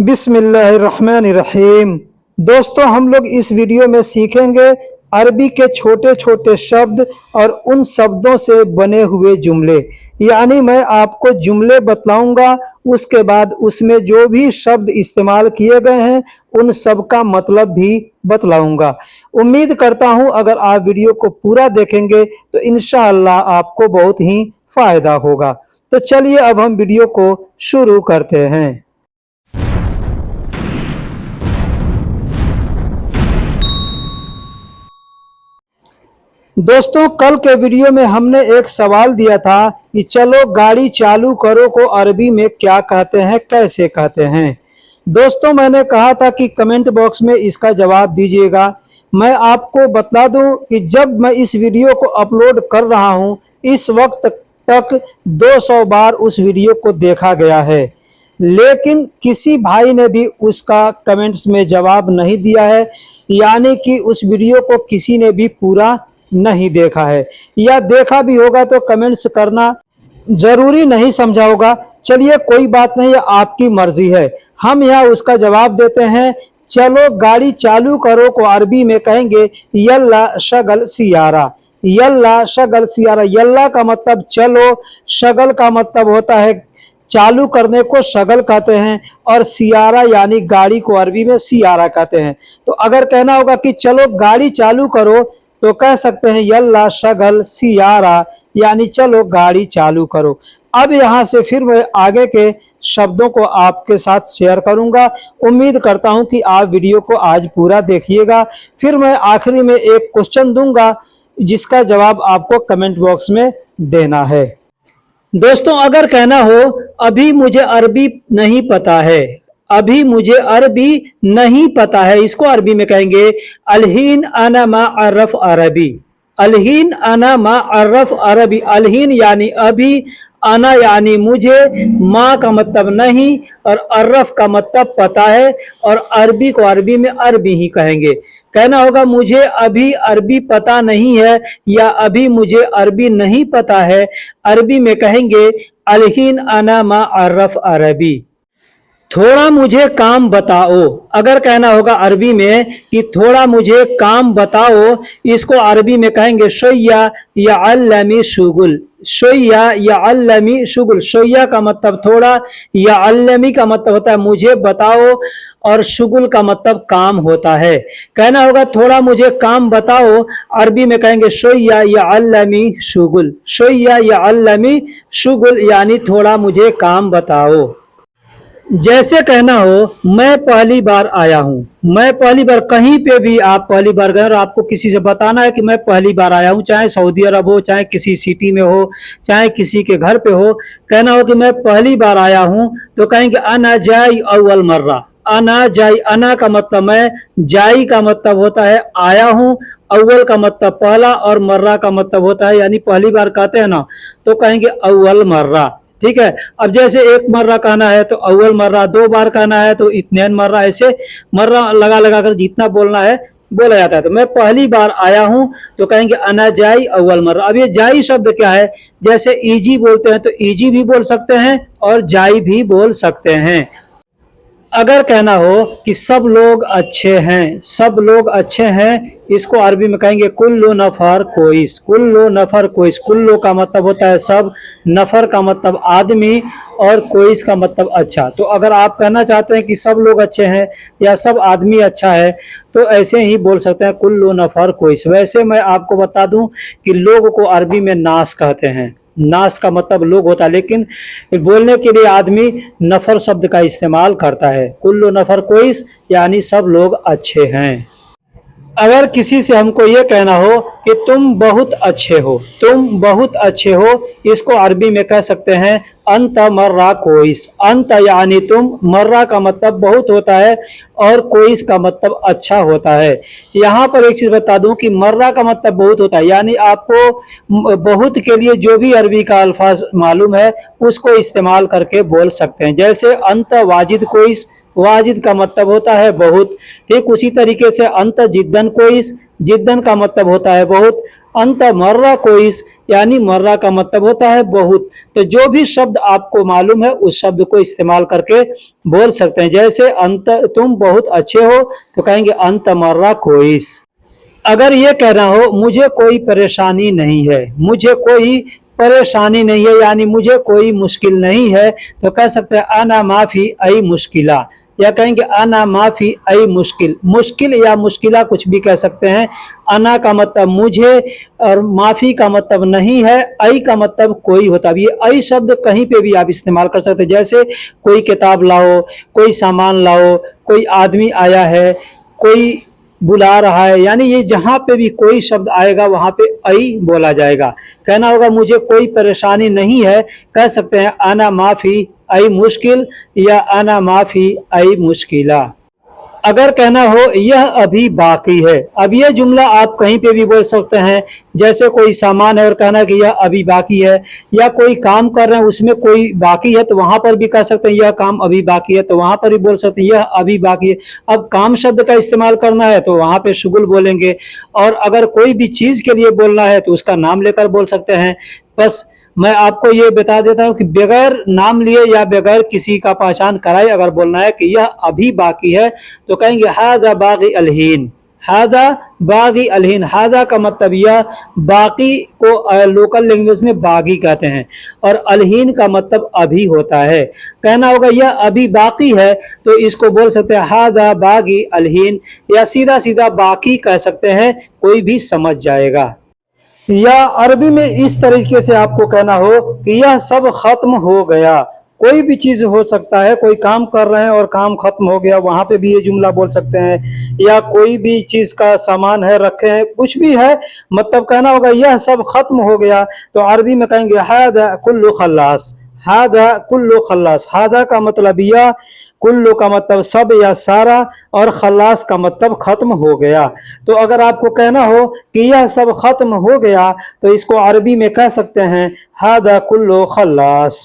बिस्मिल्लाहिर्रहमानिर्रहीम। दोस्तों, हम लोग इस वीडियो में सीखेंगे अरबी के छोटे छोटे शब्द और उन शब्दों से बने हुए जुमले। यानी मैं आपको जुमले बतलाऊंगा, उसके बाद उसमें जो भी शब्द इस्तेमाल किए गए हैं उन सब का मतलब भी बतलाऊंगा। उम्मीद करता हूं अगर आप वीडियो को पूरा देखेंगे तो इंशाअल्लाह आपको बहुत ही फायदा होगा। तो चलिए अब हम वीडियो को शुरू करते हैं। दोस्तों, कल के वीडियो में हमने एक सवाल दिया था कि चलो गाड़ी चालू करो को अरबी में क्या कहते हैं, कैसे कहते हैं। दोस्तों, मैंने कहा था कि कमेंट बॉक्स में इसका जवाब दीजिएगा। मैं आपको बता दूं कि जब मैं इस वीडियो को अपलोड कर रहा हूं, इस वक्त तक 200 बार उस वीडियो को देखा गया है, लेकिन किसी भाई ने भी उसका कमेंट्स में जवाब नहीं दिया है। यानी कि उस वीडियो को किसी ने भी पूरा नहीं देखा है, या देखा भी होगा तो कमेंट्स करना जरूरी नहीं समझा होगा। चलिए कोई बात नहीं, आपकी मर्जी है। हम यहाँ उसका जवाब देते हैं। चलो गाड़ी चालू करो को अरबी में कहेंगे यल्ला शगल सियारा। यल्ला शगल सियारा। यल्ला का मतलब चलो, शगल का मतलब होता है चालू करने को शगल कहते हैं, और सियारा यानी गाड़ी को अरबी में सियारा कहते हैं। तो अगर कहना होगा कि चलो गाड़ी चालू करो तो कह सकते हैं यल्ला शगल सियारा, यानी चलो गाड़ी चालू करो। अब यहाँ से फिर मैं आगे के शब्दों को आपके साथ शेयर करूंगा। उम्मीद करता हूं कि आप वीडियो को आज पूरा देखिएगा। फिर मैं आखिरी में एक क्वेश्चन दूंगा जिसका जवाब आपको कमेंट बॉक्स में देना है। दोस्तों, अगर कहना हो अभी मुझे अरबी नहीं पता है, अभी मुझे अरबी नहीं पता है, इसको अरबी में कहेंगे अलहीन अना मा अरफ अरबी। अलहीन अना मा अरफ अरबी। अलहीन यानी अभी, अना यानी मुझे, माँ का मतलब नहीं, और अरफ का मतलब पता है, और अरबी को अरबी में अरबी ही कहेंगे। कहना होगा मुझे अभी अरबी पता नहीं है, या अभी मुझे अरबी नहीं पता है, अरबी में कहेंगे अलहीन अना मा अरफ अरबी। थोड़ा मुझे काम बताओ। अगर कहना होगा अरबी में कि थोड़ा मुझे काम बताओ, इसको अरबी में कहेंगे शोया या अल्लमी शुगुल। शोया या अल्लमी शुगुल। शोया का मतलब थोड़ा, या अल्लमी का मतलब होता है मुझे बताओ, और शुगुल का मतलब काम होता है। कहना होगा थोड़ा मुझे काम बताओ, अरबी में कहेंगे शोया या अल्लमी शुगुल। शोया या अल्लमी शुगुल यानी थोड़ा मुझे काम बताओ। जैसे कहना हो मैं पहली बार आया हूँ। मैं पहली बार, कहीं पे भी आप पहली बार गए और आपको किसी से बताना है कि मैं पहली बार आया हूँ, चाहे सऊदी अरब हो, चाहे किसी सिटी में हो, चाहे किसी के घर पे हो, कहना हो कि मैं पहली बार आया हूँ, तो कहेंगे अना जाई अव्वल मर्रा। अना जाई। अना का मतलब मैं, जाई का मतलब होता है आया हूँ, अव्वल का मतलब पहला, और मर्रा का मतलब होता है यानी पहली बार कहते हैं ना, तो कहेंगे अव्वल मर्रा। ठीक है। अब जैसे एक मर्रा कहना है तो अव्वल मर्रा, दो बार कहना है तो इत्नेन मर्रा, ऐसे मर्रा लगा लगा कर जितना बोलना है बोला जाता है। तो मैं पहली बार आया हूं तो कहेंगे अना जाई अव्वल मर्रा। अब ये जाई शब्द क्या है, जैसे ईजी बोलते हैं तो ईजी भी बोल सकते हैं और जाई भी बोल सकते हैं। अगर कहना हो कि सब लोग अच्छे हैं, सब लोग अच्छे हैं, इसको अरबी में कहेंगे कुल्लु नफर कोइस। कुल्लु नफर कोइस। कुल्लु का मतलब होता है सब, नफर का मतलब आदमी, और कोइस का मतलब अच्छा। तो अगर आप कहना चाहते हैं कि सब लोग अच्छे हैं या सब आदमी अच्छा है, तो ऐसे ही बोल सकते हैं कुल्लु नफर कोइस। वैसे मैं आपको बता दूं कि लोग को अरबी में नास कहते हैं। नास का मतलब लोग होता है, लेकिन बोलने के लिए आदमी नफर शब्द का इस्तेमाल करता है। कुल्लु नफर कोइस यानी सब लोग अच्छे हैं। अगर किसी से हमको ये कहना हो कि तुम बहुत अच्छे हो, तुम बहुत अच्छे हो, इसको अरबी में कह सकते हैं अंत मर्रा कोइस। अंत यानी तुम, मर्रा का मतलब बहुत होता है, और कोइस का मतलब अच्छा होता है। यहाँ पर एक चीज बता दूं कि मर्रा का मतलब बहुत होता है, यानी आपको बहुत के लिए जो भी अरबी का अल्फाज मालूम है उसको इस्तेमाल करके बोल सकते हैं। जैसे अंत वाजिद कोइस, वाजिद का मतलब होता है बहुत। ठीक उसी तरीके से अंत जिद्दन कोइस, जिद्दन का मतलब होता है बहुत। अंत मर्रा कोइस, यानी मर्रा का मतलब होता है बहुत। तो जो भी शब्द आपको मालूम है उस शब्द को इस्तेमाल करके बोल सकते हैं। जैसे अंत तुम बहुत अच्छे हो तो कहेंगे अंत मर्रा कोइस। अगर ये कहना हो मुझे कोई परेशानी नहीं है, मुझे कोई परेशानी नहीं है यानी मुझे कोई मुश्किल नहीं है, तो कह सकते हैं अना माफी आई मुश्किला, या कहेंगे अना माफी आई मुश्किल। मुश्किल या मुश्किला कुछ भी कह सकते हैं। अना का मतलब मुझे और माफी का मतलब नहीं है, आई का मतलब कोई होता है। ये आई शब्द कहीं पे भी आप इस्तेमाल कर सकते हैं। जैसे कोई किताब लाओ, कोई सामान लाओ, कोई आदमी आया है, कोई बुला रहा है, यानी ये जहां पे भी कोई शब्द आएगा वहां पे आई बोला जाएगा। कहना होगा मुझे कोई परेशानी नहीं है, कह सकते हैं आना माफी आई मुश्किल या आना माफी आई मुश्किला। अगर कहना हो यह अभी बाकी है, अब ये जुमला आप कहीं पे भी बोल सकते हैं। जैसे कोई सामान है और कहना कि यह अभी बाकी है, या कोई काम कर रहे हैं उसमें कोई बाकी है तो वहां पर भी कह सकते हैं यह काम अभी बाकी है, तो वहां पर भी बोल सकते हैं यह अभी बाकी है। अब काम शब्द का इस्तेमाल करना है तो वहां पे शुगुल बोलेंगे, और अगर कोई भी चीज के लिए बोलना है तो उसका नाम लेकर बोल सकते हैं। बस मैं आपको ये बता देता हूँ कि बगैर नाम लिए या बगैर किसी का पहचान कराए अगर बोलना है कि यह अभी बाकी है तो कहेंगे हादा बागी अलहीन, हादा बागी अलहीन। हादा का मतलब यह, बाकी को लोकल लैंग्वेज में बागी कहते हैं, और अलहीन का मतलब अभी होता है। कहना होगा यह अभी बाकी है तो इसको बोल सकते हैं हादा बागी अलहीन, या सीधा सीधा बाकी कह सकते हैं, कोई भी समझ जाएगा। या अरबी में इस तरीके से आपको कहना हो कि यह सब खत्म हो गया। कोई भी चीज हो सकता है, कोई काम कर रहे हैं और काम खत्म हो गया, वहां पे भी ये जुमला बोल सकते हैं। या कोई भी चीज का सामान है, रखे हैं, कुछ भी है, मतलब कहना होगा यह सब खत्म हो गया, तो अरबी में कहेंगे हादा कुल्लु खल्लास, हादा कुल्लु खल्लास। हादा का मतलब यह, कुल्लु का मतलब सब या सारा, और खल्लास का मतलब खत्म हो गया। तो अगर आपको कहना हो कि यह सब खत्म हो गया तो इसको अरबी में कह सकते हैं हादा कुल्लु खल्लास।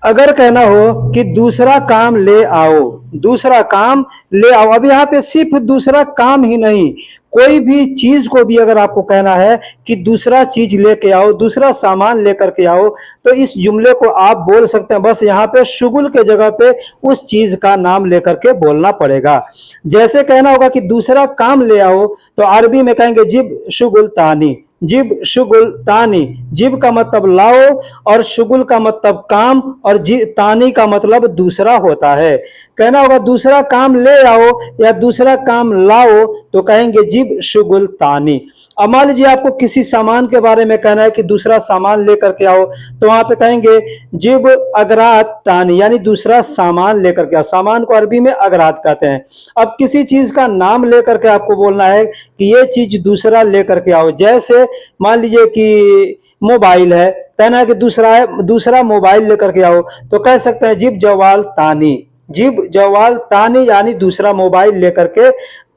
अगर कहना हो कि दूसरा काम ले आओ, दूसरा काम ले आओ, अब यहाँ पे सिर्फ दूसरा काम ही नहीं, कोई भी चीज को भी अगर आपको कहना है कि दूसरा चीज लेके आओ, दूसरा सामान लेकर के आओ, तो इस जुमले को आप बोल सकते हैं। बस यहाँ पे शुगुल के जगह पे उस चीज का नाम लेकर के बोलना पड़ेगा। जैसे कहना होगा कि दूसरा काम ले आओ तो अरबी में कहेंगे जिब शुगुल तानी, जिब शुगुल तानी। जिब का मतलब लाओ और शुगुल का मतलब काम, और तानी का मतलब दूसरा होता है। कहना होगा दूसरा काम ले आओ या दूसरा काम लाओ तो कहेंगे जिब शुगुल तानी। अब मान लीजिए आपको किसी सामान के बारे में कहना है कि दूसरा सामान लेकर के आओ, तो वहां पे कहेंगे जिब अगरात तानी, यानी दूसरा सामान लेकर के आओ। सामान को अरबी में अगरात कहते हैं। अब किसी चीज का नाम लेकर के आपको बोलना है कि ये चीज दूसरा लेकर के आओ। जैसे मान लीजिए कि मोबाइल है, कहना है कि दूसरा मोबाइल लेकर के आओ, तो कह सकते हैं जिब जवाल तानी, जिब जवाल तानी, यानी दूसरा मोबाइल लेकर के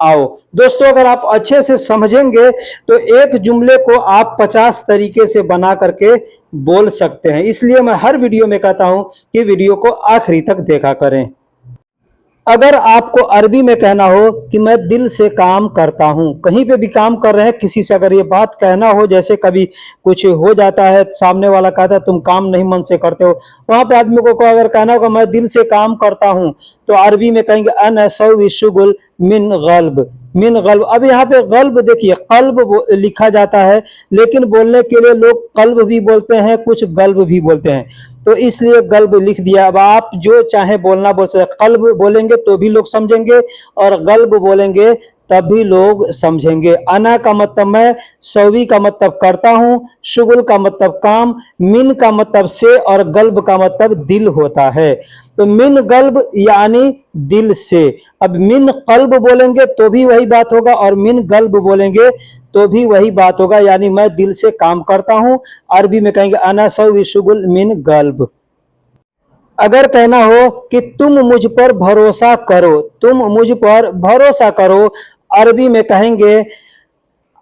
आओ। दोस्तों अगर आप अच्छे से समझेंगे तो एक जुमले को आप 50 तरीके से बना करके बोल सकते हैं। इसलिए मैं हर वीडियो में कहता हूं कि वीडियो को आखिरी तक देखा करें। अगर आपको अरबी में कहना हो कि मैं दिल से काम करता हूं, कहीं पे भी काम कर रहे हैं, किसी से अगर ये बात कहना हो, जैसे कभी कुछ हो जाता है, सामने वाला कहता है तुम काम नहीं मन से करते हो, वहां पे आदमी को अगर कहना होगा मैं दिल से काम करता हूं, तो अरबी में कहेंगे अन सौवी शुगुल मिन गल्ब, मिन गल्ब। अब यहाँ पे गल्ब देखिए, कल्ब लिखा जाता है, लेकिन बोलने के लिए लोग कल्ब भी बोलते हैं, कुछ गल्ब भी बोलते हैं, तो इसलिए गल्ब लिख दिया। अब आप जो चाहे बोलना बोल सकते हैं। कल्ब बोलेंगे तो भी लोग समझेंगे, और गल्ब बोलेंगे तब भी लोग समझेंगे। अना का मतलब मैं, सौवी का मतलब करता हूं, शुगुल का मतलब काम, मिन का मतलब से, और गल्ब का मतलब दिल होता है। तो मिन गल्ब यानी दिल से। अब मिन कल्ब बोलेंगे तो भी वही बात होगा, और मिन गल्ब बोलेंगे तो भी वही बात होगा, यानी मैं दिल से काम करता हूं। अरबी में कहेंगे अना सौवी शुगुल मिन गल्ब। अगर कहना हो कि तुम मुझ पर भरोसा करो, तुम मुझ पर भरोसा करो, अरबी में कहेंगे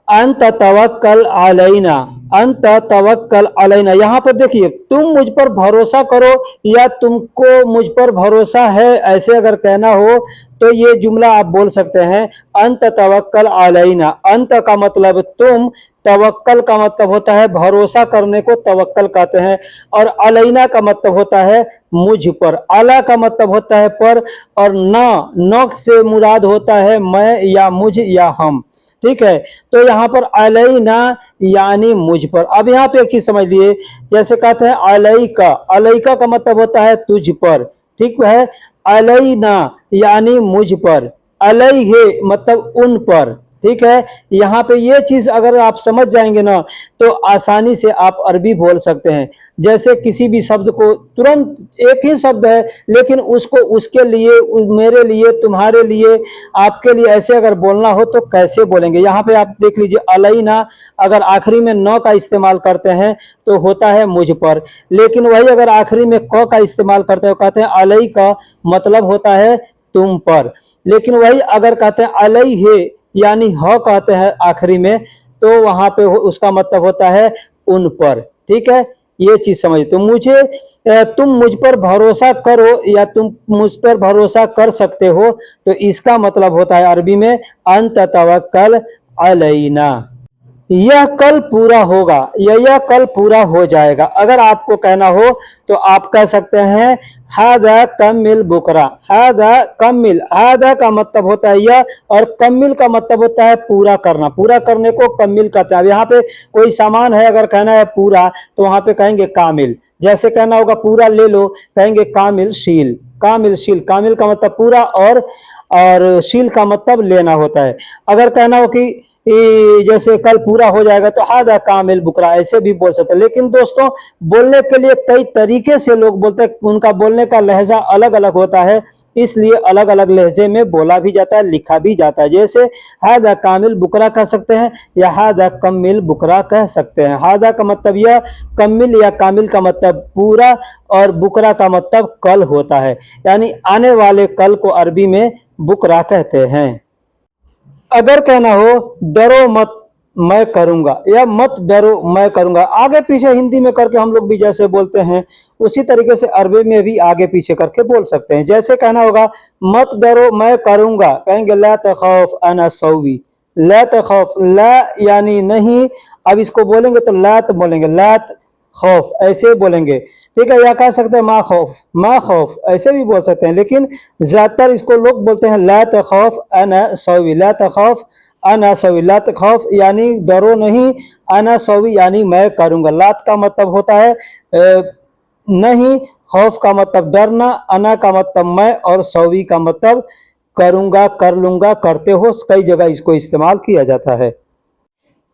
अंत तवक्कल अलैना, अंत तवक्कल अलैना। यहाँ पर देखिए, तुम मुझ पर भरोसा करो या तुमको मुझ पर भरोसा है, ऐसे अगर कहना हो तो ये जुमला आप बोल सकते हैं, अंत तवक्कल अलैना। अंत का मतलब तुम, तवक्कल का मतलब होता है भरोसा करने को तवक्कल कहते हैं, और अलैना का मतलब होता है मुझ पर। अला का मतलब होता है पर, और न से मुराद होता है मैं या मुझ या हम। ठीक है, तो यहाँ पर अलैना यानी मुझ पर। अब यहाँ पे एक चीज समझ लिए, जैसे कहते हैं अलैका, अलैका का मतलब होता है तुझ पर। ठीक है, अलैना यानी मुझ पर, अलैहे मतलब उन पर। ठीक है, यहाँ पे ये चीज अगर आप समझ जाएंगे ना तो आसानी से आप अरबी बोल सकते हैं। जैसे किसी भी शब्द को तुरंत, एक ही शब्द है लेकिन उसको उसके लिए, मेरे लिए, तुम्हारे लिए, आपके लिए, ऐसे अगर बोलना हो तो कैसे बोलेंगे। यहाँ पे आप देख लीजिए, अलैना अगर आखिरी में न का इस्तेमाल करते हैं तो होता है मुझ पर, लेकिन वही अगर आखिरी में क का इस्तेमाल करते हो कहते हैं अलई का, मतलब होता है तुम पर। लेकिन वही अगर कहते हैं अलैहे यानी ह कहते हैं आखिरी में, तो वहां पे उसका मतलब होता है उन पर। ठीक है, ये चीज समझ। तो तुम मुझ पर भरोसा करो या तुम मुझ पर भरोसा कर सकते हो, तो इसका मतलब होता है अरबी में अंत तवक्कल अलैना। यह कल पूरा होगा या यह कल पूरा हो जाएगा। अगर आपको कहना हो तो आप कह सकते हैं हादा कमिल बुकरा। हादा कमिल, हादा का मतलब होता है यह, और कमिल का मतलब होता है पूरा करना। पूरा करने को कमिल कहते हैं। अब यहाँ पे कोई सामान है, अगर कहना है पूरा तो वहां पे कहेंगे कामिल। जैसे कहना होगा पूरा ले लो, कहेंगे कामिल शील। कामिल शील, कामिल का मतलब पूरा, और शील का मतलब लेना होता है। अगर कहना हो कि जैसे कल पूरा हो जाएगा तो हादा कामिल बुकरा, ऐसे भी बोल सकते हैं। लेकिन दोस्तों, बोलने के लिए कई तरीके से लोग बोलते हैं, उनका बोलने का लहजा अलग अलग होता है, इसलिए अलग अलग लहजे में बोला भी जाता है, लिखा भी जाता है। जैसे हादा कामिल बुकरा कह सकते हैं या हादा कमिल बुकरा कह सकते हैं। हादा का मतलब यह, कमिल या कामिल का मतलब पूरा, और बुकरा का मतलब कल होता है, यानी आने वाले कल को अरबी में बुकरा कहते हैं। अगर कहना हो डरो मत मैं करूंगा, या मत डरो मैं करूंगा, आगे पीछे हिंदी में करके हम लोग भी जैसे बोलते हैं उसी तरीके से अरबी में भी आगे पीछे करके बोल सकते हैं। जैसे कहना होगा मत डरो मैं करूंगा, कहेंगे ला तखौफ अना सौवी। ला तखौफ, ला यानी नहीं, अब इसको बोलेंगे तो लात बोलेंगे, लात खौफ ऐसे बोलेंगे। ठीक है, या कह सकते हैं मा खौफ, मा खौफ ऐसे भी बोल सकते हैं, लेकिन ज्यादातर इसको लोग बोलते हैं ला तखौफ अना सौवी। ला तखौफ अना सौवी, ला तखौफ यानी डरो नहीं, अना सौवी यानी मैं करूंगा। लात का मतलब होता है नहीं, खौफ का मतलब डरना, अना का मतलब मैं, और सौवी का मतलब करूंगा, कर लूंगा, करते हो। कई जगह इसको इस्तेमाल किया जाता है।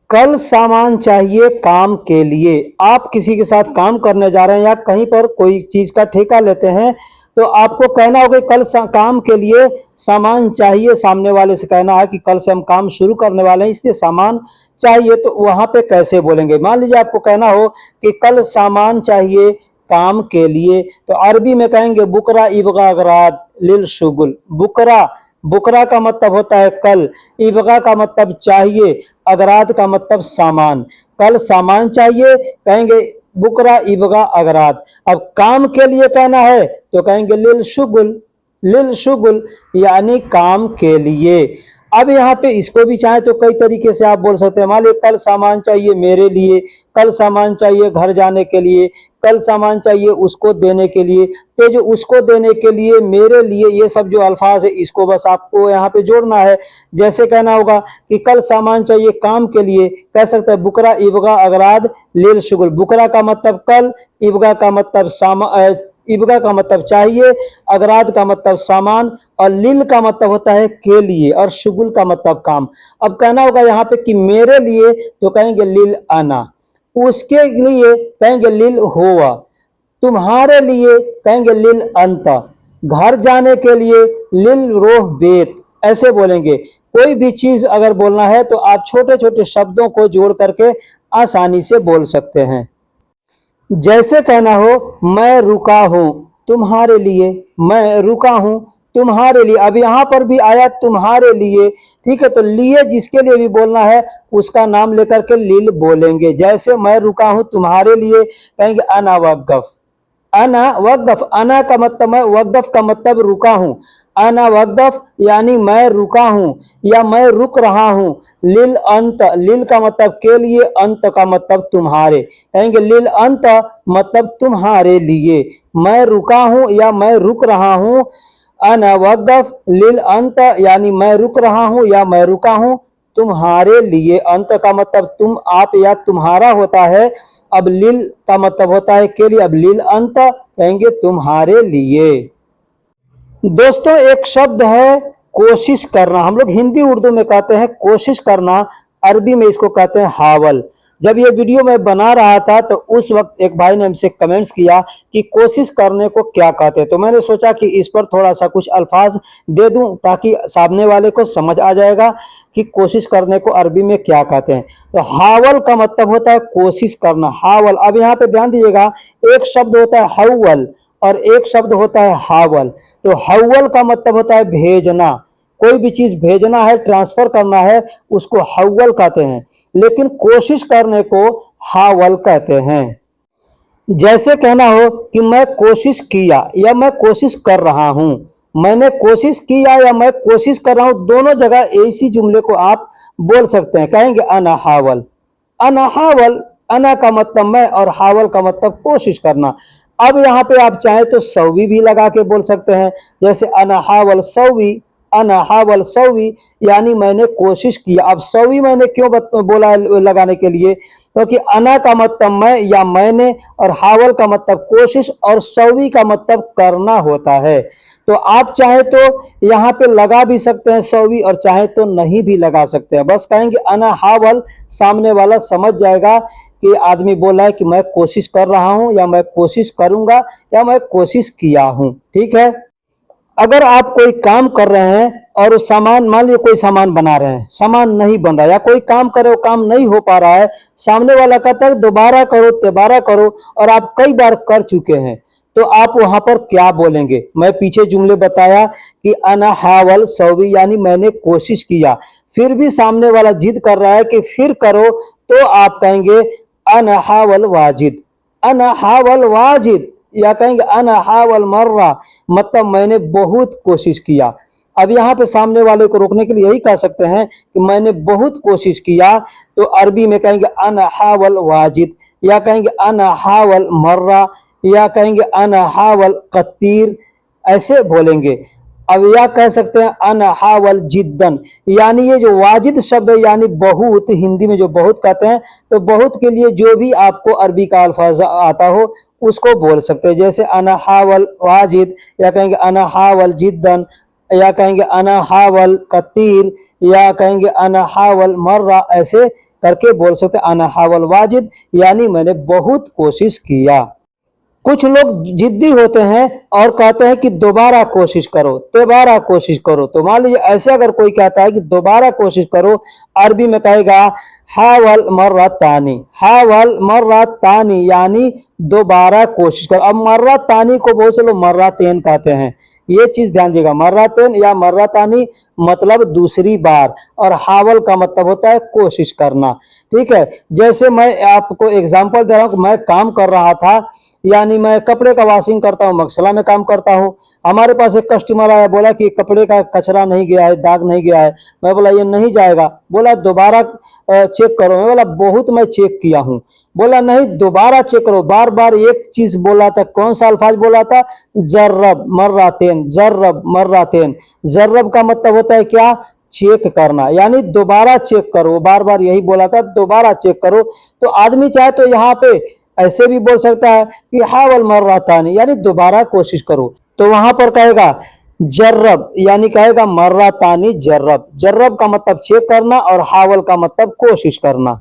कल सामान चाहिए काम के लिए। आप किसी के साथ काम करने जा रहे हैं या कहीं पर कोई चीज का ठेका लेते हैं, तो आपको कहना होगा कल काम के लिए सामान चाहिए। सामने वाले से कहना है कि कल से हम काम शुरू करने वाले हैं, इसलिए सामान चाहिए। तो वहां पे कैसे बोलेंगे? मान लीजिए आपको कहना हो कि कल सामान चाहिए काम के लिए, तो अरबी में कहेंगे बुकरा इबगा अगराद लिल शुगुल। बुकरा, बुकरा का मतलब होता है कल, इबगा का मतलब चाहिए, अगराद का मतलब सामान। कल सामान चाहिए, कहेंगे बुकरा इबगा अगराद। अब काम के लिए कहना है तो कहेंगे लिल शुगुल, लिल शुगुल यानी काम के लिए। अब यहाँ पे इसको भी चाहे तो कई तरीके से आप बोल सकते हैं। मान लीजिए कल सामान चाहिए मेरे लिए, कल सामान चाहिए घर जाने के लिए, कल सामान चाहिए उसको देने के लिए। तो जो उसको देने के लिए, मेरे लिए, ये सब जो अल्फाज है इसको बस आपको यहाँ पे जोड़ना है। जैसे कहना होगा कि कल सामान चाहिए काम के लिए, कह सकते हैं बुकरा इबगा अगराद लिल शुगुल। बुकरा का मतलब कल, इबगा का मतलब इबगा का मतलब चाहिए, अगराद का मतलब सामान, और लिल का मतलब होता है के लिए, और शुगुल का मतलब काम। अब कहना होगा यहाँ पे कि मेरे लिए तो कहेंगे लिल आना, उसके लिए कहेंगे लिल होवा, तुम्हारे लिए कहेंगे लिल अंता, घर जाने के लिए लिल रोह बेत, ऐसे बोलेंगे। कोई भी चीज अगर बोलना है तो आप छोटे छोटे शब्दों को जोड़ करके आसानी से बोल सकते हैं। जैसे कहना हो मैं रुका हूं तुम्हारे लिए, मैं रुका हूं तुम्हारे लिए। अब यहाँ पर भी आया तुम्हारे लिए, ठीक है। तो लिए जिसके लिए भी बोलना है उसका नाम लेकर के लिल बोलेंगे। जैसे मैं रुका हूं तुम्हारे लिए, कहेंगे अना वक्फ। अना वक्फ, अना का मतलब मैं, वक्फ का मतलब रुका हूं। अना वक्फ यानी मैं रुका हूं या मैं रुक रहा हूं। लिल अंत, लिल का मतलब के लिए, अंत का मतलब तुम्हारे, कहेंगे लिल अंत मतलब तुम्हारे लिए। मैं रुका हूं या मैं रुक रहा हूं। अना वक्फ लिल अंत यानी मैं रुक रहा हूं या मैं रुका हूं तुम्हारे लिए। अंत का मतलब तुम, आप या तुम्हारा होता है। अब लिल का मतलब होता है के लिए। अब लिल अंत कहेंगे तुम्हारे लिए। दोस्तों एक शब्द है कोशिश करना, हम लोग हिंदी उर्दू में कहते हैं कोशिश करना, अरबी में इसको कहते हैं हावल। जब ये वीडियो मैं बना रहा था तो उस वक्त एक भाई ने हमसे कमेंट्स किया कि कोशिश करने को क्या कहते हैं, तो मैंने सोचा कि इस पर थोड़ा सा कुछ अल्फाज दे दूं ताकि सामने वाले को समझ आ जाएगा कि कोशिश करने को अरबी में क्या कहते हैं। तो हावल का मतलब होता है कोशिश करना, हावल। अब यहाँ पे ध्यान दीजिएगा, एक शब्द होता है हव्वल और एक शब्द होता है हावल। तो हव्वल का मतलब होता है भेजना, कोई भी चीज भेजना है, ट्रांसफर करना है, उसको हव्वल कहते हैं। लेकिन कोशिश करने को हावल कहते हैं। जैसे कहना हो कि मैं कोशिश किया या मैं कोशिश कर रहा हूं, मैंने कोशिश किया या मैं कोशिश कर रहा हूं, दोनों जगह इसी जुमले को आप बोल सकते हैं। कहेंगे अना हावल, अना हावल। अना का मतलब मैं और हावल का मतलब कोशिश करना। अब यहाँ पे आप चाहें तो सौवी भी लगा के बोल सकते हैं। जैसे अना हावल सौवी, अना हावल सौवी यानी मैंने कोशिश किया। अब सौवी मैंने क्यों बोला लगाने के लिए, क्योंकि अना का मतलब मैं या मैंने और हावल का मतलब कोशिश और सौवी का मतलब करना होता है। तो आप चाहे तो यहाँ पे लगा भी सकते हैं सौवी और चाहे तो नहीं भी लगा सकते हैं। बस कहेंगे अना हावल, सामने वाला समझ जाएगा कि आदमी बोला है कि मैं कोशिश कर रहा हूं या मैं कोशिश करूंगा या मैं कोशिश किया हूं, ठीक है। अगर आप कोई काम कर रहे हैं और सामान, मान लीजिए कोई सामान बना रहे हैं, सामान नहीं बन रहा, या कोई काम करे वो काम नहीं हो पा रहा है, सामने वाला कहता है दोबारा करो दोबारा करो, और आप कई बार कर चुके हैं, तो आप वहां पर क्या बोलेंगे। मैं पीछे जुमले बताया कि अना हावल सौवी यानी मैंने कोशिश किया, फिर भी सामने वाला जिद कर रहा है कि फिर करो, तो आप कहेंगे अना हावल वाजिद, अना हावल वाजिद, या कहेंगे अना हावल मर्रा, मतलब मैंने बहुत कोशिश किया। अब यहाँ पे सामने वाले को रोकने के लिए यही कह सकते हैं कि मैंने बहुत कोशिश किया, तो अरबी में कहेंगे अना हावल वाजिद, या कहेंगे अना हावल मर्रा, या कहेंगे अना हावल कतीर, ऐसे बोलेंगे। अब या कह सकते हैं अना हावल जिद्दन, यानी ये जो वाजिद शब्द है यानी बहुत, हिंदी में जो बहुत कहते हैं, तो बहुत के लिए जो भी आपको अरबी का अल्फाज आता हो उसको बोल सकते हैं। जैसे अना हावल वाजिद, या कहेंगे अना हावल जिद्दन, या कहेंगे अना हावल कतीर, या कहेंगे अना हावल मर्रा, ऐसे करके बोल सकते हैं अना हावल वाजिद यानी मैंने बहुत कोशिश किया। कुछ लोग जिद्दी होते हैं और कहते हैं कि दोबारा कोशिश करो दोबारा कोशिश करो। तो मान लीजिए ऐसे अगर कोई कहता है कि दोबारा कोशिश करो, अरबी में कहेगा हावल मर्रा तानी, हावल मर्रा तानी यानी दोबारा कोशिश करो। अब मर्रा तानी को बहुत से लोग मर्रा तेन कहते हैं, ये चीज ध्यान दीजिएगा, मर्रातेन या मर्रातानी मतलब दूसरी बार, और हावल का मतलब होता है कोशिश करना, ठीक है। जैसे मैं आपको एग्जांपल दे रहा हूं, मैं काम कर रहा था, यानी मैं कपड़े का वॉशिंग करता हूं, मगसला में काम करता हूं। हमारे पास एक कस्टमर आया, बोला कि कपड़े का कचरा नहीं गया है, दाग नहीं गया है। मैं बोला ये नहीं जाएगा, बोला दोबारा चेक करो। मैं बोला बहुत मैं चेक किया हूं, बोला नहीं दोबारा चेक करो। बार बार एक चीज बोला था, कौन सा अल्फाज बोला था, जर्रब मर्रातेन, जर्रब मर्रातेन। जर्रब का मतलब होता है क्या, चेक करना, यानी दोबारा चेक करो, बार बार यही बोला था दोबारा चेक करो। तो आदमी चाहे तो यहाँ पे ऐसे भी बोल सकता है कि हावल मर्रातानी यानी दोबारा कोशिश करो, तो वहां पर कहेगा जर्रब यानी कहेगा मर्रातानी जर्रब। जर्रब का मतलब चेक करना और हावल का मतलब कोशिश करना।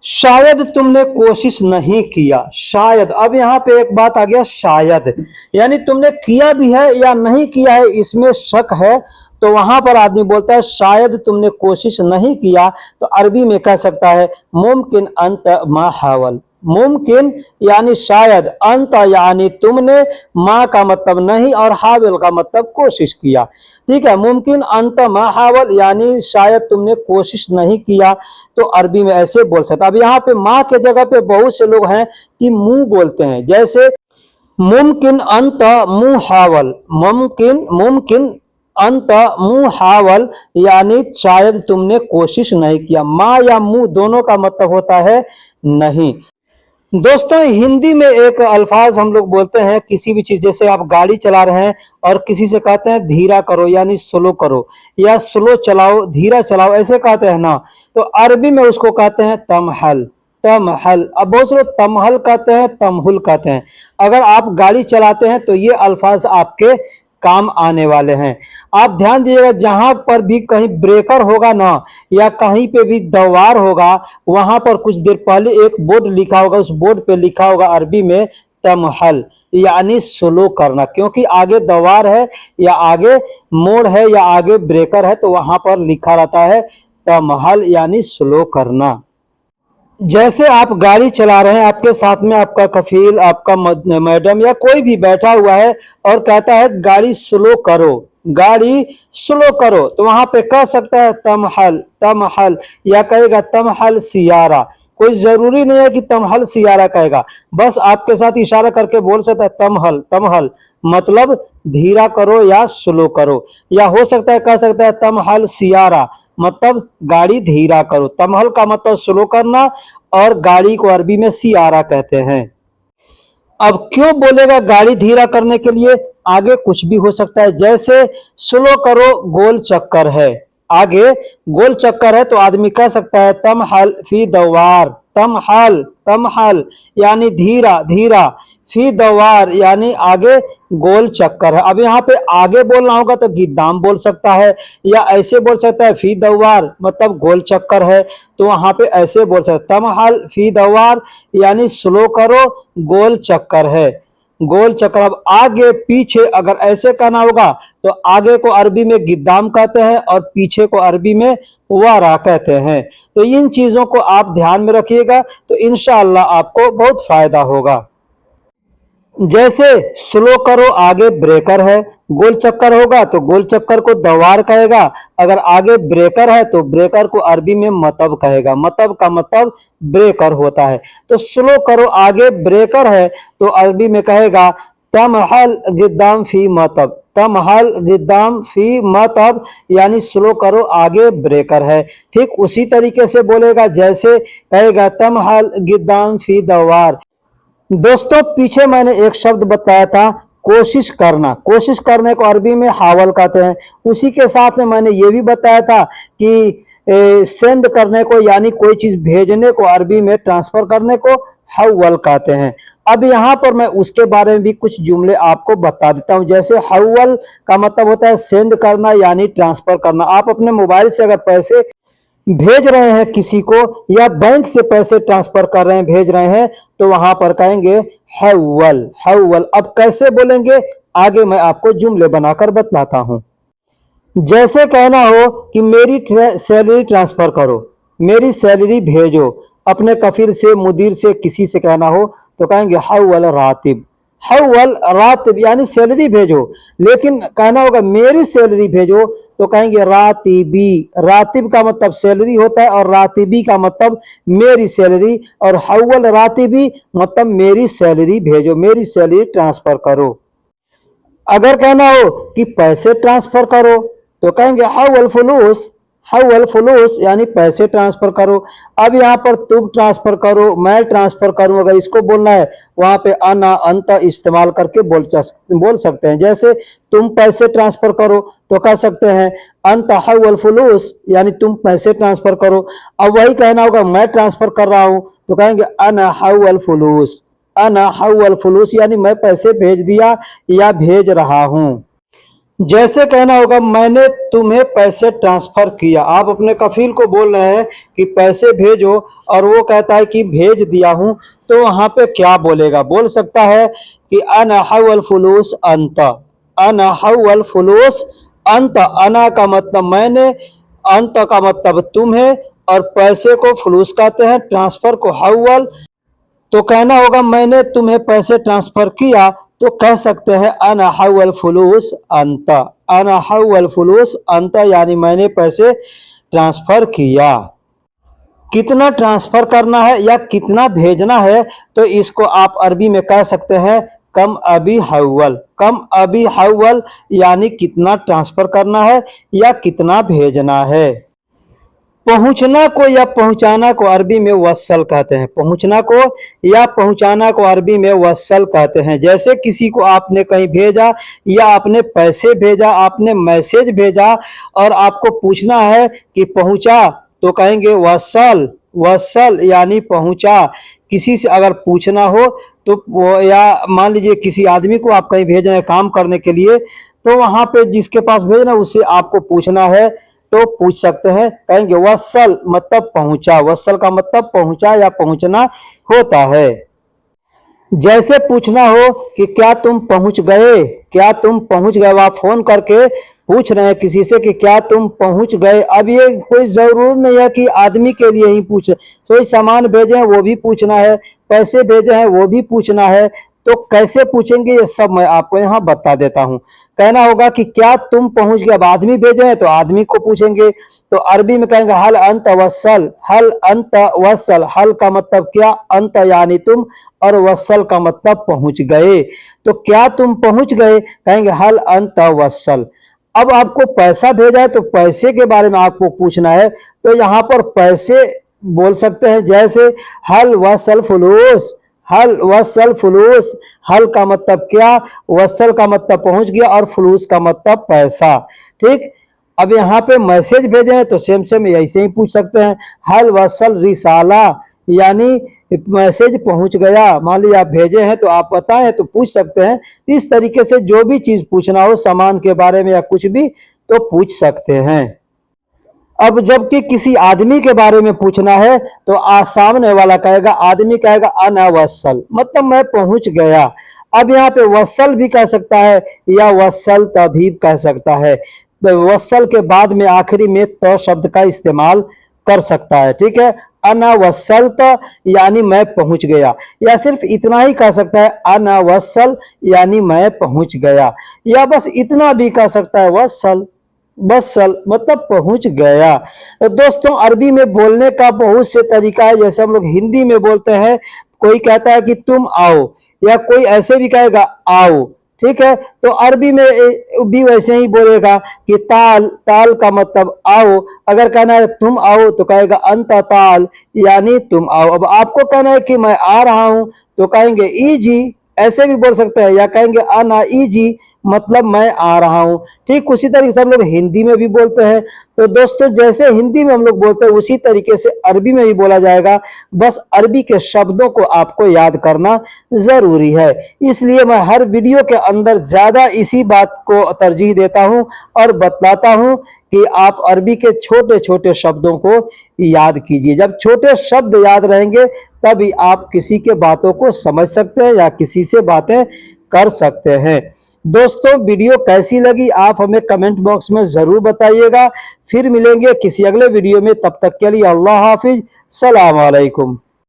शायद तुमने कोशिश नहीं किया, शायद। अब यहाँ पे एक बात आ गया शायद, यानी तुमने किया भी है या नहीं किया है इसमें शक है, तो वहां पर आदमी बोलता है शायद तुमने कोशिश नहीं किया, तो अरबी में कह सकता है मुमकिन अंत मा हावल, मुमकिन यानी शायद, अंत यानी तुमने, मा का मतलब नहीं और हावल का मतलब कोशिश किया। ठीक है, मुमकिन अंत मा हावल यानी शायद तुमने कोशिश नहीं किया, तो अरबी में ऐसे बोल सकता। अब यहाँ पे माँ के जगह पे बहुत से लोग हैं कि मुंह बोलते हैं, जैसे मुमकिन अंत मुहावल, मुमकिन मुमकिन अंत मुहावल यानी शायद तुमने कोशिश नहीं किया। माँ या मुंह दोनों का मतलब होता है नहीं। दोस्तों हिंदी में एक अल्फाज हम लोग बोलते हैं किसी भी चीज, जैसे आप गाड़ी चला रहे हैं और किसी से कहते हैं धीरा करो यानी स्लो करो, या स्लो चलाओ धीरा चलाओ ऐसे कहते हैं ना, तो अरबी में उसको कहते हैं तमहल, तमहल। अब बहुत से लोग तमहल कहते हैं, तमहुल कहते हैं। अगर आप गाड़ी चलाते हैं तो ये अल्फाज आपके काम आने वाले हैं। आप ध्यान दीजिएगा, जहां पर भी कहीं ब्रेकर होगा ना, या कहीं पे भी दवार होगा, वहां पर कुछ देर पहले एक बोर्ड लिखा होगा, उस बोर्ड पे लिखा होगा अरबी में तमहल यानी स्लो करना, क्योंकि आगे दवार है या आगे मोड़ है या आगे ब्रेकर है, तो वहां पर लिखा रहता है तमहल यानी स्लो करना। जैसे आप गाड़ी चला रहे हैं, आपके साथ में आपका कफील, आपका मैडम या कोई भी बैठा हुआ है और कहता है गाड़ी स्लो करो, गाड़ी स्लो करो, तो वहां पे कह सकता है तमहल, तमहल, या कहेगा तमहल सियारा। कोई जरूरी नहीं है कि तमहल सियारा कहेगा, बस आपके साथ इशारा करके बोल सकता है तमहल, तमहल मतलब धीरा करो या स्लो करो। या हो सकता है कह सकता है तमहल सियारा मतलब गाड़ी धीरा करो। तमहल का मतलब स्लो करना और गाड़ी को अरबी में सियारा कहते हैं। अब क्यों बोलेगा गाड़ी धीरा करने के लिए, आगे कुछ भी हो सकता है, जैसे स्लो करो गोल चक्कर है, आगे गोल चक्कर है तो आदमी कह सकता है तमहल फी दवार, तमहल, तमहल यानी धीरा धीरा, फी दवार यानी आगे गोल चक्कर है। अब यहाँ पे आगे बोलना होगा तो गिद्दाम बोल सकता है, या ऐसे बोल सकता है फी दवार मतलब गोल चक्कर है, तो वहां पे ऐसे बोल सकते तमहल फी दवार यानी स्लो करो गोल चक्कर है, गोल चक्कर। अब आगे पीछे अगर ऐसे कहना होगा तो आगे को अरबी में गिद्दाम कहते हैं और पीछे को अरबी में वारा कहते हैं। तो इन चीजों को आप ध्यान में रखिएगा तो इंशाअल्लाह आपको बहुत फायदा होगा। जैसे स्लो करो आगे ब्रेकर है, गोल चक्कर होगा तो गोल चक्कर को दवार कहेगा, अगर आगे ब्रेकर है तो ब्रेकर को अरबी में मतब कहेगा, मतब का मतलब ब्रेकर होता है। तो स्लो करो आगे ब्रेकर है तो अरबी में कहेगा तमहल गिद्दाम फी मतब, तमहल गिद्दाम फी मतब यानी स्लो करो आगे ब्रेकर है। ठीक उसी तरीके से बोलेगा जैसे कहेगा तमहल गिद्दाम फी दवार। दोस्तों पीछे मैंने एक शब्द बताया था कोशिश करना, कोशिश करने को अरबी में हावल कहते हैं। उसी के साथ में मैंने ये भी बताया था कि सेंड करने को यानी कोई चीज भेजने को अरबी में ट्रांसफर करने को हवल कहते हैं। अब यहाँ पर मैं उसके बारे में भी कुछ जुमले आपको बता देता हूँ। जैसे हवल का मतलब होता है सेंड करना यानी ट्रांसफर करना। आप अपने मोबाइल से अगर पैसे भेज रहे हैं किसी को, या बैंक से पैसे ट्रांसफर कर रहे हैं भेज रहे हैं, तो वहां पर कहेंगे हवल, हवल। अब कैसे बोलेंगे आगे मैं आपको जुमले बनाकर बतलाता हूं। जैसे कहना हो कि मेरी सैलरी ट्रांसफर करो, मेरी सैलरी भेजो, अपने कफिल से मुदीर से किसी से कहना हो तो कहेंगे हवल रातिब, हवल रातिब यानी सैलरी भेजो। लेकिन कहना होगा मेरी सैलरी भेजो तो कहेंगे रातिबी, रातिब का मतलब सैलरी होता है और रातिबी का मतलब मेरी सैलरी, और हवल रातिबी मतलब मेरी सैलरी भेजो, मेरी सैलरी ट्रांसफर करो। अगर कहना हो कि पैसे ट्रांसफर करो तो कहेंगे हवल फुलूस, हवल फुलूस यानी पैसे ट्रांसफर करो। अब यहाँ पर तुम ट्रांसफर करो, मैं ट्रांसफर करूं, अगर इसको बोलना है वहां पे अना अंत इस्तेमाल करके बोल सकते हैं। जैसे तुम पैसे ट्रांसफर करो तो कह सकते हैं अंत हवल फुलूस यानी तुम पैसे ट्रांसफर करो। अब वही कहना होगा मैं ट्रांसफर कर रहा हूं तो कहेंगे अना हवल फुलूस, अना हवल फुलूस यानी मैं पैसे भेज दिया या भेज रहा हूं। जैसे कहना होगा मैंने तुम्हें पैसे ट्रांसफर किया, आप अपने कफील को बोल रहे हैं कि पैसे भेजो और वो कहता है कि भेज दिया हूं, तो वहां पे क्या बोलेगा, बोल सकता है कि अना हवल फुलूस अंत, अना हवल फुलूस अंत। अना का मतलब मैंने, अंत का मतलब तुम्हें, और पैसे को फुलूस कहते हैं, ट्रांसफर को हवल। तो कहना होगा मैंने तुम्हें पैसे ट्रांसफर किया, तो कह सकते हैं अना हव्वल फुलूस अंत, अना हव्वल फुलूस अंत, यानी मैंने पैसे ट्रांसफर किया। कितना ट्रांसफर करना है या कितना भेजना है, तो इसको आप अरबी में कह सकते हैं कम अभी हव्वल, कम अभी हव्वल, यानी कितना ट्रांसफर करना है या कितना भेजना है। पहुंचना को या पहुंचाना को अरबी में वस्सल कहते हैं, पहुंचना को या पहुंचाना को अरबी में वस्सल कहते हैं। जैसे किसी को आपने कहीं भेजा या आपने पैसे भेजा, आपने मैसेज भेजा और आपको पूछना है कि पहुंचा, तो कहेंगे वस्सल, वस्सल यानी पहुंचा। किसी से अगर पूछना हो तो वो, या मान लीजिए किसी आदमी को आप कहीं भेज रहे हैं काम करने के लिए, तो वहां पे जिसके पास भेजना उससे आपको पूछना है, तो पूछ सकते हैं, कहेंगे वस्सल मतलब पहुंचा, वस्सल का मतलब पहुंचा या पहुंचना होता है। जैसे पूछना हो कि क्या तुम पहुंच गए, क्या तुम पहुंच गए, आप फोन करके पूछ रहे हैं किसी से कि क्या तुम पहुंच गए। अब ये कोई जरूर नहीं है कि आदमी के लिए ही पूछे, कोई सामान भेजे हैं वो भी पूछना है, पैसे भेजे हैं वो भी पूछना है, तो कैसे पूछेंगे ये सब मैं आपको यहाँ बता देता हूँ। कहना होगा कि क्या तुम पहुंच गए, अब आदमी भेजे हैं तो आदमी को पूछेंगे, तो अरबी में कहेंगे हल अंत वस्सल, हल अंत वस्सल, हल का मतलब क्या, अंत यानी तुम, और वस्सल का मतलब पहुंच गए। तो क्या तुम पहुंच गए, कहेंगे हल अंत वस्सल। अब आपको पैसा भेजा है तो पैसे के बारे में आपको पूछना है, तो यहाँ पर पैसे बोल सकते हैं, जैसे हल वसल फुलूस, हल वसल फुलूस, हल का मतलब क्या, वसल का मतलब पहुंच गया और फुलूस का मतलब पैसा। ठीक, अब यहाँ पे मैसेज भेजे हैं तो सेम सेम ऐसे ही पूछ सकते हैं, हल वसल रिसाला, यानी मैसेज पहुंच गया। मान लीजिए आप भेजे हैं तो आप बताएं तो पूछ सकते हैं। इस तरीके से जो भी चीज पूछना हो सामान के बारे में या कुछ भी, तो पूछ सकते हैं। अब जबकि किसी आदमी के बारे में पूछना है तो सामने वाला कहेगा, आदमी कहेगा अना वस्सल, मतलब मैं पहुंच गया। अब यहाँ पे वस्सल भी कह सकता है या वस्सल तभी कह सकता है, तो वस्सल के बाद में आखिरी में तो शब्द का इस्तेमाल कर सकता है। ठीक है, अना वस्सल यानी मैं पहुंच गया, या सिर्फ इतना ही कह सकता है अना वस्सल यानी मैं पहुंच गया, या बस इतना भी कह सकता है वस्सल, बसल मतलब पहुंच गया। तो दोस्तों अरबी में बोलने का बहुत से तरीका है, जैसे हम लोग हिंदी में बोलते हैं, कोई कहता है कि तुम आओ, या कोई ऐसे भी कहेगा आओ। ठीक है, तो अरबी में भी वैसे ही बोलेगा कि ताल, ताल का मतलब आओ। अगर कहना है तुम आओ तो कहेगा अंत ताल, यानी तुम आओ। अब आपको कहना है कि मैं आ रहा हूं तो कहेंगे इजी, ऐसे भी बोल सकते हैं, या कहेंगे आना इजी मतलब मैं आ रहा हूं। ठीक उसी तरीके से हम लोग हिंदी में भी बोलते हैं। तो दोस्तों जैसे हिंदी में हम लोग बोलते हैं उसी तरीके से अरबी में भी बोला जाएगा, बस अरबी के शब्दों को आपको याद करना जरूरी है। इसलिए मैं हर वीडियो के अंदर ज्यादा इसी बात को तरजीह देता हूं और बतलाता हूं कि आप अरबी के छोटे छोटे शब्दों को याद कीजिए। जब छोटे शब्द याद रहेंगे तभी आप किसी के बातों को समझ सकते हैं या किसी से बातें कर सकते हैं। दोस्तों वीडियो कैसी लगी आप हमें कमेंट बॉक्स में जरूर बताइएगा। फिर मिलेंगे किसी अगले वीडियो में, तब तक के लिए अल्लाह हाफिज, सलाम अलैकुम।